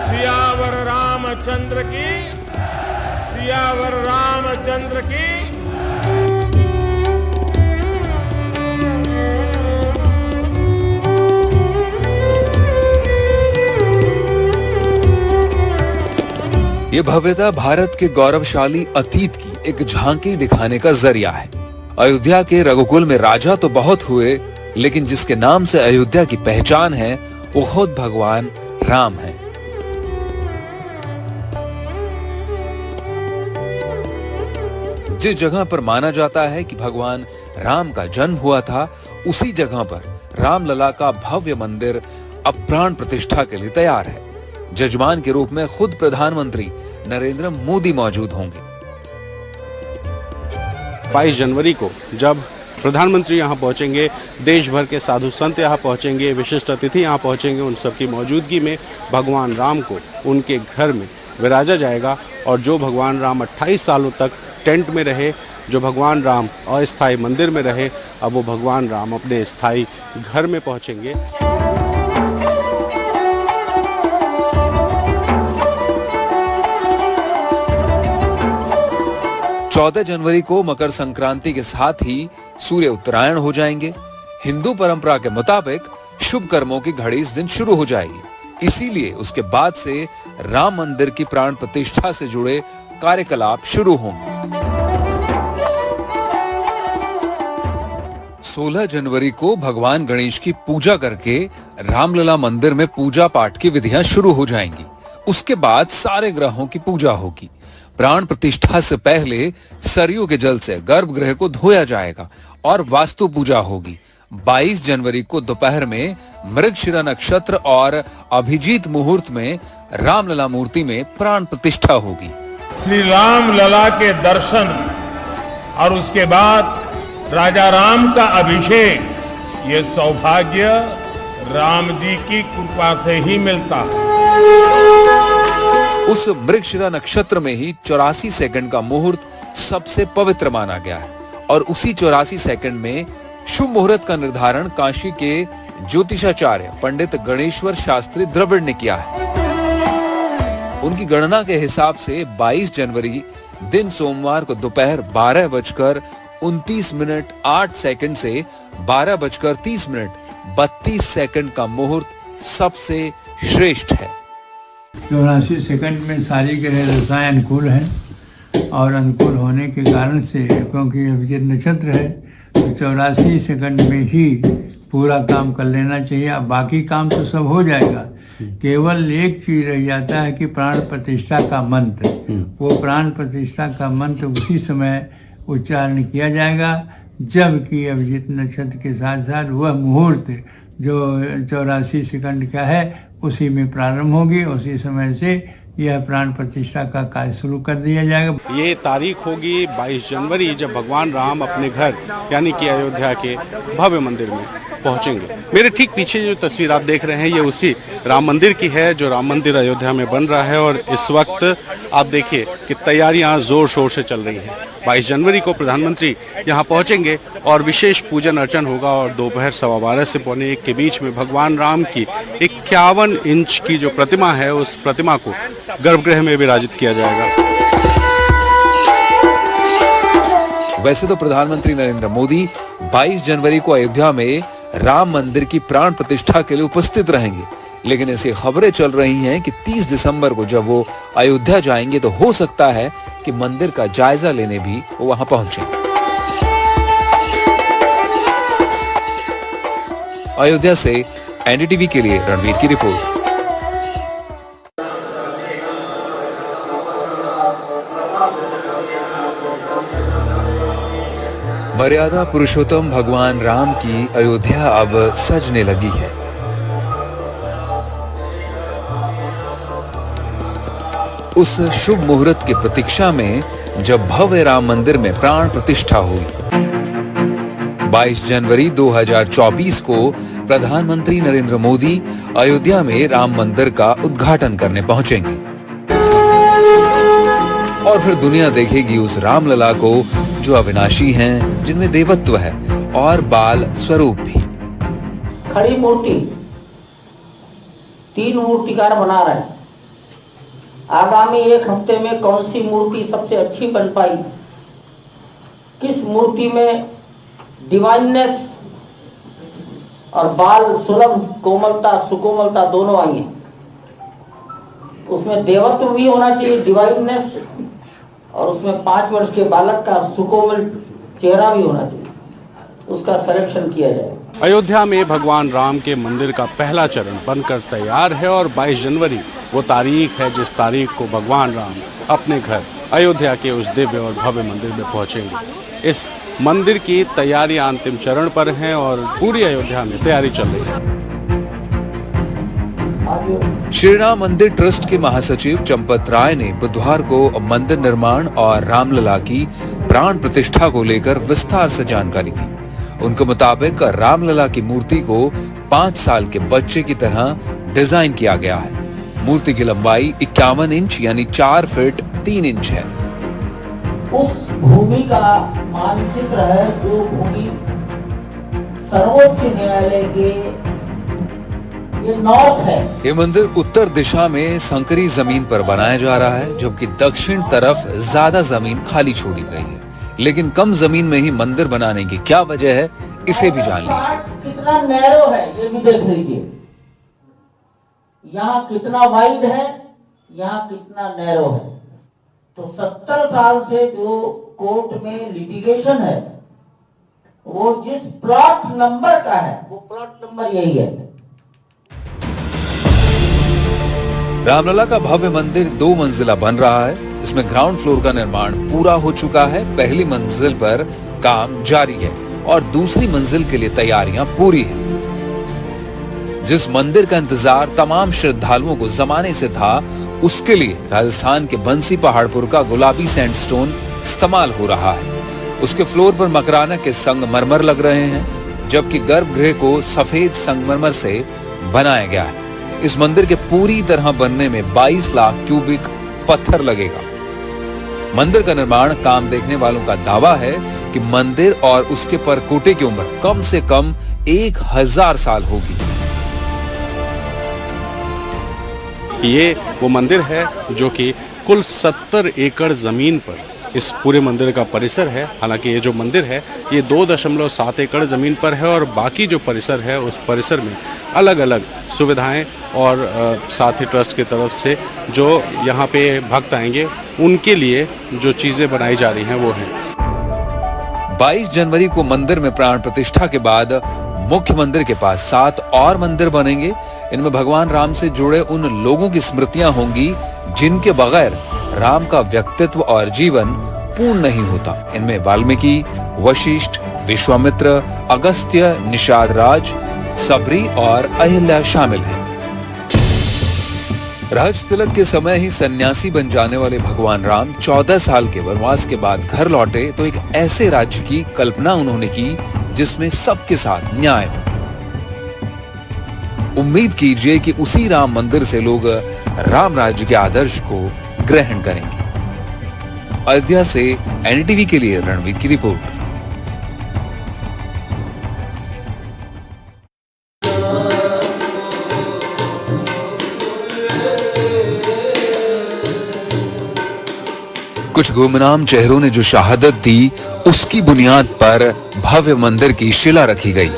सियावर रामचंद्र की, सियावर रामचंद्र की। ये भव्यता भारत के गौरवशाली अतीत की एक झांकी दिखाने का जरिया है। अयोध्या के रघुकुल में राजा तो बहुत हुए, लेकिन जिसके नाम से अयोध्या की पहचान है वो खुद भगवान राम है। जिस जगह पर माना जाता है कि भगवान राम का जन्म हुआ था, उसी जगह पर रामलला का भव्य मंदिर अब प्राण प्रतिष्ठा के लिए तैयार है। जजमान के रूप में खुद प्रधानमंत्री नरेंद्र मोदी मौजूद होंगे। 22 जनवरी को जब प्रधानमंत्री यहाँ पहुँचेंगे, देश भर के साधु संत यहाँ पहुँचेंगे, विशिष्ट अतिथि यहाँ पहुँचेंगे, उन सबकी मौजूदगी में भगवान राम को उनके घर में विराजा जाएगा। और जो भगवान राम 28 सालों तक टेंट में रहे, जो भगवान राम अस्थायी मंदिर में रहे, अब वो भगवान राम अपने स्थायी घर में पहुँचेंगे। 14 जनवरी को मकर संक्रांति के साथ ही सूर्य उत्तरायण हो जाएंगे। हिंदू परंपरा के मुताबिक शुभ कर्मों की घड़ी इस दिन शुरू हो जाएगी। इसीलिए उसके बाद से राम मंदिर की प्राण प्रतिष्ठा से जुड़े कार्यकलाप शुरू होंगे। 16 जनवरी को भगवान गणेश की पूजा करके रामलला मंदिर में पूजा पाठ की विधियां शुरू हो जाएंगी। उसके बाद सारे ग्रहों की पूजा होगी। प्राण प्रतिष्ठा से पहले सरयू के जल से गर्भगृह को धोया जाएगा और वास्तु पूजा होगी। 22 जनवरी को दोपहर में मृगशिरा नक्षत्र और अभिजीत मुहूर्त में रामलला मूर्ति में प्राण प्रतिष्ठा होगी। श्री राम लला के दर्शन और उसके बाद राजा राम का अभिषेक, ये सौभाग्य राम जी की कृपा से ही मिलता है। उस मृगशिरा नक्षत्र में ही 84 सेकंड का मुहूर्त सबसे पवित्र माना गया है और उसी 84 सेकंड में शुभ मुहूर्त का निर्धारण काशी के ज्योतिषाचार्य पंडित गणेश्वर शास्त्री द्रविड़ ने किया है। उनकी गणना के हिसाब से 22 जनवरी दिन सोमवार को दोपहर 12:29:08 से 12:30:32 का मुहूर्त सबसे श्रेष्ठ है। 84 सेकंड में सारी ग्रह दशाएं अनुकूल हैं और अनुकूल होने के कारण से, क्योंकि अभिजीत नक्षत्र है, तो 84 सेकंड में ही पूरा काम कर लेना चाहिए। अब बाकी काम तो सब हो जाएगा, केवल एक चीज रह जाता है कि प्राण प्रतिष्ठा का मंत्र। वो प्राण प्रतिष्ठा का मंत्र उसी समय उच्चारण किया जाएगा जबकि अभिजीत नक्षत्र के साथ साथ वह मुहूर्त जो 84 सेकंड का है उसी में प्रारंभ होगी। उसी समय से यह प्राण प्रतिष्ठा का कार्य शुरू कर दिया जाएगा। ये तारीख होगी 22 जनवरी जब भगवान राम अपने घर यानी कि अयोध्या के भव्य मंदिर में पहुंचेंगे। मेरे ठीक पीछे जो तस्वीर आप देख रहे हैं ये उसी राम मंदिर की है जो राम मंदिर अयोध्या में बन रहा है और इस वक्त आप देखिए कि तैयारियां जोर शोर से चल रही हैं। 22 जनवरी को प्रधानमंत्री यहां पहुंचेंगे और विशेष पूजन अर्चन होगा और दोपहर 12:15 से 1:45 के बीच में भगवान राम की 51 इंच की जो प्रतिमा है उस प्रतिमा को गर्भगृह में विराजित किया जाएगा। वैसे तो प्रधानमंत्री नरेंद्र मोदी 22 जनवरी को अयोध्या में राम मंदिर की प्राण प्रतिष्ठा के लिए उपस्थित रहेंगे, लेकिन ऐसी खबरें चल रही हैं कि 30 दिसंबर को जब वो अयोध्या जाएंगे तो हो सकता है कि मंदिर का जायजा लेने भी वो वहां पहुंचे। अयोध्या से एनडीटीवी के लिए रणवीर की रिपोर्ट। मर्यादा पुरुषोत्तम भगवान राम की अयोध्या अब सजने लगी है। उस शुभ मुहूर्त की प्रतीक्षा में जब भव्य राम मंदिर में प्राण प्रतिष्ठा हुई। 22 जनवरी 2024 को प्रधानमंत्री नरेंद्र मोदी अयोध्या में राम मंदिर का उद्घाटन करने पहुंचेंगे और फिर दुनिया देखेगी उस रामलला को जो अविनाशी हैं, जिनमें देवत्व है और बाल स्वरूप भी। खड़ी मूर्ति 3 मूर्तिकार बना रहे हैं, आगामी एक हफ्ते में कौन सी मूर्ति सबसे अच्छी बन पाई, किस मूर्ति में डिवाइननेस और बाल सुलभ कोमलता सुकोमलता दोनों आई है। उसमें देवत्व भी होना चाहिए, डिवाइननेस, और उसमें 5 वर्ष के बालक का सुकोमल चेहरा भी होना चाहिए। उसका सिलेक्शन किया जाए। अयोध्या में भगवान राम के मंदिर का पहला चरण बनकर तैयार है और 22 जनवरी वो तारीख है जिस तारीख को भगवान राम अपने घर अयोध्या के उस दिव्य और भव्य मंदिर में पहुंचेंगे। इस मंदिर की तैयारियां अंतिम चरण पर हैं और पूरी अयोध्या में तैयारी चल रही है। श्री राम मंदिर ट्रस्ट के महासचिव चंपत राय ने बुधवार को मंदिर निर्माण और रामलला की प्राण प्रतिष्ठा को लेकर विस्तार से जानकारी दी। उनके मुताबिक रामलला की मूर्ति को 5 साल के बच्चे की तरह डिजाइन किया गया है। मूर्ति की लंबाई 51 इंच यानी 4 फीट 3 इंच है। उस भूमि का मानचित्र है जो भूमि सर्वोच्च न्यायालय के ये नॉर्थ है। ये मंदिर उत्तर दिशा में संकरी जमीन पर बनाया जा रहा है, जबकि दक्षिण तरफ ज्यादा जमीन खाली छोड़ी गई है। लेकिन कम जमीन में ही मंदिर बनाने की क्या वजह है, इसे भी जान लीजिए। कितना नैरो है ये भी देख लीजिए। यहाँ कितना वाइड है, यहाँ कितना नैरो है। तो 70 साल से जो कोर्ट में लिटिगेशन है वो जिस प्लॉट नंबर का है वो प्लॉट नंबर यही है। रामलला का भव्य मंदिर 2 मंजिला बन रहा है। इसमें ग्राउंड फ्लोर का निर्माण पूरा हो चुका है। पहली मंजिल पर काम जारी है और दूसरी मंजिल के लिए तैयारियां पूरी हैं। जिस मंदिर का इंतजार तमाम श्रद्धालुओं को जमाने से था, उसके लिए राजस्थान के बंसी पहाड़पुर का गुलाबी सैंडस्टोन इस्तेमाल हो रहा है। उसके फ्लोर पर मकराना के संगमरमर लग रहे हैं, जबकि गर्भगृह को सफेद संगमरमर से बनाया गया है। इस मंदिर के पूरी तरह बनने में 22 लाख क्यूबिक पत्थर लगेगा। मंदिर का निर्माण काम देखने वालों का दावा है कि मंदिर और उसके परकोटे की उम्र कम से कम 1000 साल होगी। ये वो मंदिर है जो कि कुल 70 एकड़ जमीन पर इस पूरे मंदिर का परिसर है। हालांकि ये जो मंदिर है ये 2.7 एकड़ जमीन पर है और बाकी जो परिसर है उस परिसर में अलग अलग सुविधाएं और साथ ही ट्रस्ट की तरफ से जो यहाँ पे भक्त आएंगे उनके लिए जो चीजें बनाई जा रही हैं वो हैं। 22 जनवरी को मंदिर में प्राण प्रतिष्ठा के बाद मुख्य मंदिर के पास 7 और मंदिर बनेंगे। इनमें भगवान राम से जुड़े उन लोगों की स्मृतियां होंगी जिनके बगैर राम का व्यक्तित्व और जीवन पूर्ण नहीं होता। इनमें वाल्मीकि, वशिष्ठ, विश्वामित्र, अगस्त्य, निषाद राज, सबरी और अहिल्या शामिल हैं। राज तिलक के समय ही सन्यासी बन जाने वाले भगवान राम 14 साल के वनवास के बाद घर लौटे तो एक ऐसे राज्य की कल्पना उन्होंने की जिसमें सबके साथ न्याय हो। उम्मीद कीजिए कि उसी राम मंदिर से लोग राम राज्य के आदर्श को ग्रहण करेंगे। अयोध्या से एनडीटीवी के लिए रणवीर की रिपोर्ट। कुछ गुमनाम चेहरों ने जो शहादत दी, उसकी बुनियाद पर भव्य मंदिर की शिला रखी गई।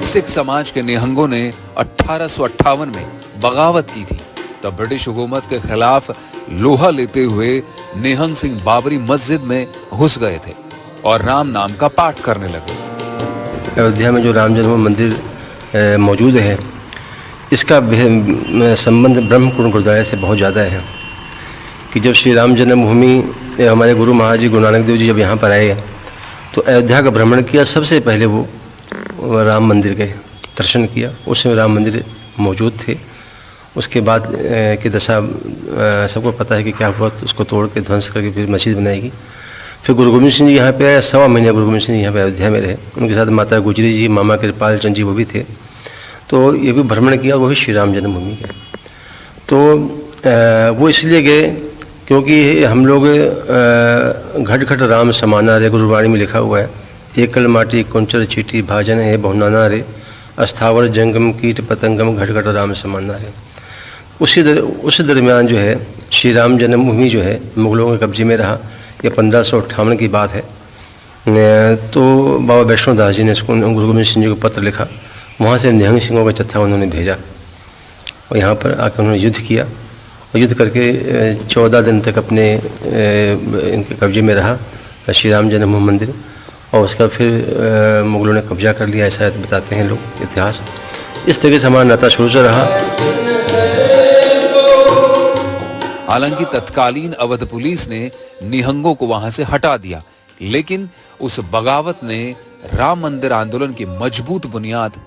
सिख समाज के निहंगों ने 1858 में बगावत की थी। तब ब्रिटिश हुकूमत के खिलाफ लोहा लेते हुए निहंग सिंह बाबरी मस्जिद में घुस गए थे और राम नाम का पाठ करने लगे। अयोध्या में जो राम जन्मभूमि मंदिर मौजूद है, इसका संबंध ब्रह्मकुंड गुरुद्वारे से बहुत ज़्यादा है कि जब श्री राम जन्मभूमि हमारे गुरु महाराज जी गुरु नानक देव जी जब यहाँ पर आए तो अयोध्या का भ्रमण किया। सबसे पहले वो राम मंदिर के दर्शन किया। उस समय राम मंदिर मौजूद थे। उसके बाद की दशा सबको पता है कि क्या हुआ, तो उसको तोड़ के ध्वंस करके फिर मस्जिद बनाएगी। फिर गुरु गोविंद सिंह जी यहाँ पे आए। 1.25 महीने गुरु गोविंद सिंह जी यहाँ पे अयोध्या में रहे। उनके साथ माता गुजरी जी, मामा कृपाल चंद जी वो भी थे। तो ये भी भ्रमण किया, वो भी श्री राम जन्मभूमि के। तो वो इसलिए गए क्योंकि हम लोग घट घट राम समाना रे गुरुवाणी में लिखा हुआ है एकल माटी कुंचर चीटी भाजन है बहुनाना रे, अस्थावर जंगम कीट पतंगम घटघट राम समाना रे। उसी दरमियान जो है श्री राम जन्मभूमि जो है मुगलों के कब्जे में रहा। ये 1558 की बात है। तो बाबा वैष्णो दास जी ने इसको गुरु गोविंद सिंह जी को पत्र लिखा। वहाँ से निहंग सिंहों का जत्था उन्होंने भेजा और यहाँ पर आकर उन्होंने युद्ध किया और युद्ध करके 14 दिन तक अपने इनके कब्जे में रहा श्री राम जन्मभूमि मंदिर। और उसका फिर मुगलों ने कब्जा कर लिया, ऐसा बताते हैं लोग इतिहास। इस तरीके से हमारा नाता शुरू से रहा। हालांकि तत्कालीन अवध पुलिस ने निहंगों को वहां से हटा दिया, लेकिन उस बगावत ने राम मंदिर आंदोलन की मजबूत बुनियाद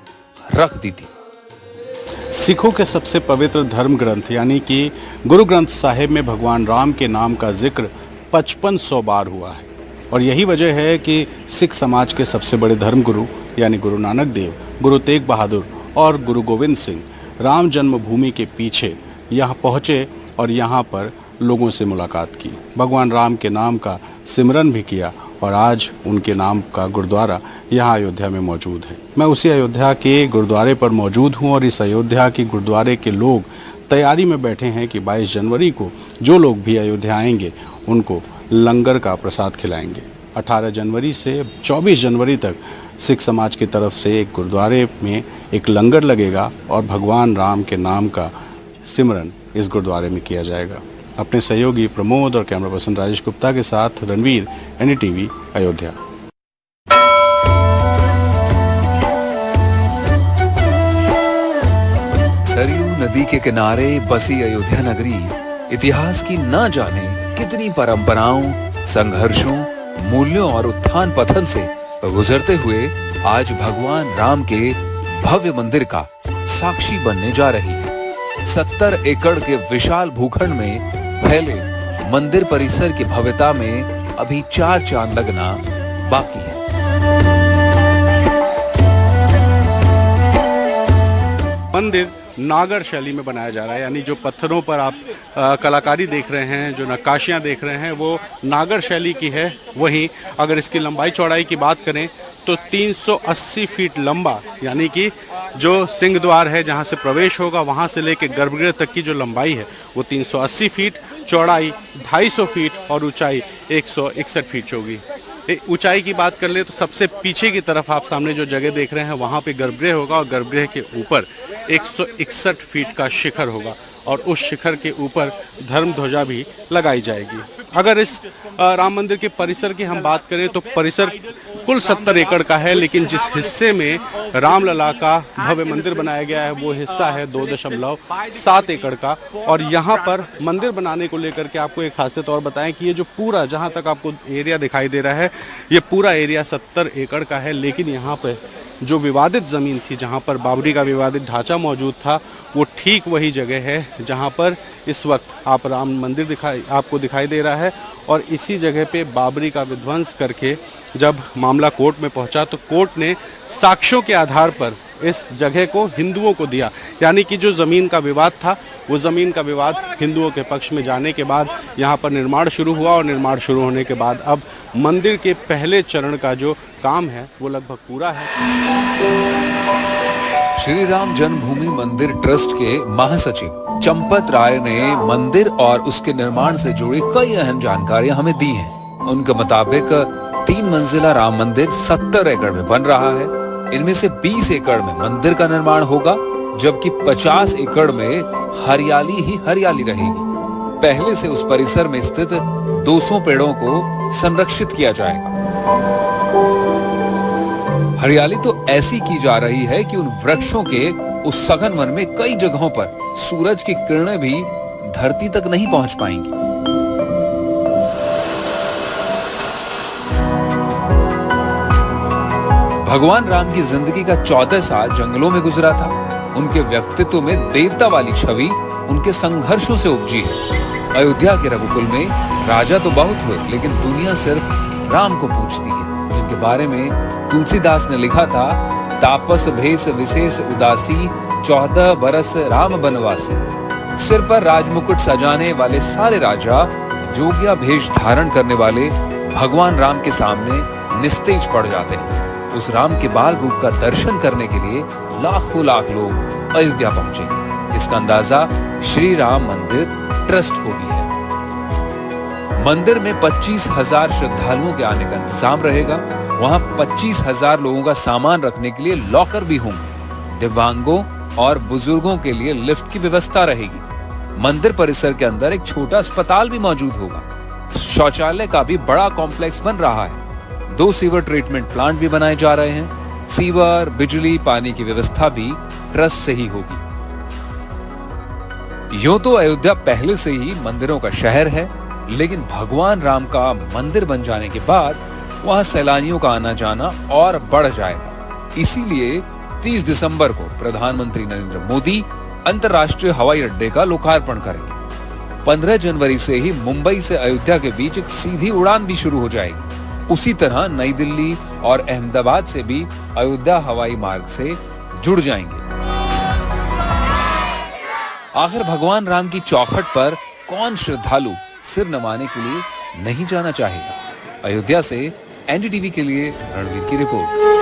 रख दी थी। सिखों के सबसे पवित्र धर्म ग्रंथ यानी कि गुरु ग्रंथ साहिब में भगवान राम के नाम का जिक्र 5500 बार हुआ है। और यही वजह है कि सिख समाज के सबसे बड़े धर्म गुरु यानी गुरु नानक देव, गुरु तेग बहादुर और गुरु गोविंद सिंह राम जन्मभूमि के पीछे यहाँ पहुँचे और यहाँ पर लोगों से मुलाकात की, भगवान राम के नाम का सिमरन भी किया और आज उनके नाम का गुरुद्वारा यहाँ अयोध्या में मौजूद है। मैं उसी अयोध्या के गुरुद्वारे पर मौजूद हूँ और इस अयोध्या के गुरुद्वारे के लोग तैयारी में बैठे हैं कि 22 जनवरी को जो लोग भी अयोध्या आएंगे उनको लंगर का प्रसाद खिलाएंगे। 18 जनवरी से 24 जनवरी तक सिख समाज की तरफ से एक गुरुद्वारे में एक लंगर लगेगा और भगवान राम के नाम का सिमरन इस गुरुद्वारे में किया जाएगा। अपने सहयोगी प्रमोद और कैमरा पर्सन राजेश गुप्ता के साथ रणवीर, NDTV, अयोध्या। सरयू नदी के किनारे बसी अयोध्या नगरी इतिहास की न जाने कितनी परंपराओं, संघर्षों, मूल्यों और उत्थान पतन से गुजरते हुए आज भगवान राम के भव्य मंदिर का साक्षी बनने जा रही है। 70 एकड़ के विशाल भूखंड में फैले मंदिर परिसर की भव्यता में अभी 4 चांद लगना बाकी है। मंदिर नागर शैली में बनाया जा रहा है, यानी जो पत्थरों पर आप कलाकारी देख रहे हैं, जो नक्काशियां देख रहे हैं, वो नागर शैली की है। वहीं अगर इसकी लंबाई चौड़ाई की बात करें तो 380 फीट लंबा, यानी कि जो सिंह द्वार है जहां से प्रवेश होगा वहां से लेकर गर्भगृह तक की जो लंबाई है वो 380 फीट, चौड़ाई 250 फीट और ऊंचाई 161 फीट होगी। ऊंचाई की बात कर ले तो सबसे पीछे की तरफ आप सामने जो जगह देख रहे हैं वहाँ पे गर्भगृह होगा और गर्भगृह के ऊपर 161 फीट का शिखर होगा और उस शिखर के ऊपर धर्म ध्वजा भी लगाई जाएगी। अगर इस राम मंदिर के परिसर की हम बात करें तो परिसर कुल 70 एकड़ का है, लेकिन जिस हिस्से में रामलला का भव्य मंदिर बनाया गया है वो हिस्सा है 2.7 एकड़ का। और यहाँ पर मंदिर बनाने को लेकर के आपको एक खासियत और बताएं कि ये जो पूरा जहाँ तक आपको एरिया दिखाई दे रहा है ये पूरा एरिया 70 एकड़ का है, लेकिन यहाँ पर जो विवादित ज़मीन थी, जहाँ पर बाबरी का विवादित ढांचा मौजूद था, वो ठीक वही जगह है जहाँ पर इस वक्त आप राम मंदिर आपको दिखाई दे रहा है। और इसी जगह पे बाबरी का विध्वंस करके जब मामला कोर्ट में पहुँचा तो कोर्ट ने साक्ष्यों के आधार पर इस जगह को हिंदुओं को दिया, यानी कि जो ज़मीन का विवाद था वो ज़मीन का विवाद हिंदुओं के पक्ष में जाने के बाद यहाँ पर निर्माण शुरू हुआ और निर्माण शुरू होने के बाद अब मंदिर के पहले चरण का जो काम है वो लगभग पूरा है। श्री राम जन्मभूमि मंदिर ट्रस्ट के महासचिव चंपत राय ने मंदिर और उसके निर्माण से जुड़ी कई अहम जानकारियां हमें दी हैं। उनके मुताबिक 3 मंजिला राम मंदिर 70 एकड़ में बन रहा है। इनमें से 20 एकड़ में मंदिर का निर्माण होगा, जबकि 50 एकड़ में हरियाली ही हरियाली रहेगी। पहले से उस परिसर में स्थित 200 पेड़ों को संरक्षित किया जाएगा। हरियाली तो ऐसी की जा रही है कि उन वृक्षों के उस सघन वन में कई जगहों पर सूरज की किरणें भी धरती तक नहीं पहुंच पाएंगी। भगवान राम की जिंदगी का 14 साल जंगलों में गुजरा था। उनके व्यक्तित्व में देवता वाली छवि उनके संघर्षों से उपजी है। अयोध्या के रघुकुल में राजा तो बहुत हुए, लेकिन दुनिया सिर्फ राम को पूछती है, जिनके बारे में तुलसीदास ने लिखा था, तापस भेष विशेष उदासी 14 बरस राम बनवासी। सिर पर राजमुकुट सजाने वाले सारे राजा जोगिया भेष धारण करने वाले भगवान राम के सामने निस्तेज पड़ जाते हैं। उस राम के बाल रूप का दर्शन करने के लिए लाखों लाख लोग अयोध्या पहुंचेंगे। इसका अंदाजा श्री राम मंदिर ट्रस्ट को भी है। मंदिर में 25,000 श्रद्धालुओं के आने का इंतजाम रहेगा। वहां 25,000 लोगों का सामान रखने के लिए लॉकर भी होंगे। दिव्यांगों और बुजुर्गों के लिए लिफ्ट की व्यवस्था रहेगी। मंदिर परिसर के अंदर एक छोटा अस्पताल भी मौजूद होगा। शौचालय का भी बड़ा कॉम्प्लेक्स बन रहा है। 2 सीवर ट्रीटमेंट प्लांट भी बनाए जा रहे हैं। सीवर, बिजली, पानी की व्यवस्था भी ट्रस्ट से ही होगी। यूं तो अयोध्या पहले से ही मंदिरों का शहर है, लेकिन भगवान राम का मंदिर बन जाने के बाद वहां सैलानियों का आना जाना और बढ़ जाएगा। इसीलिए 30 दिसंबर को प्रधानमंत्री नरेंद्र मोदी अंतर्राष्ट्रीय हवाई अड्डे का लोकार्पण करेंगे। 15 जनवरी से ही मुंबई से अयोध्या के बीच एक सीधी उड़ान भी शुरू हो जाएगी। उसी तरह नई दिल्ली और अहमदाबाद से भी अयोध्या हवाई मार्ग से जुड़ जाएंगे। आखिर भगवान राम की चौखट पर कौन श्रद्धालु सिर नवाने के लिए नहीं जाना चाहेगा? अयोध्या से एनडीटीवी के लिए रणवीर की रिपोर्ट।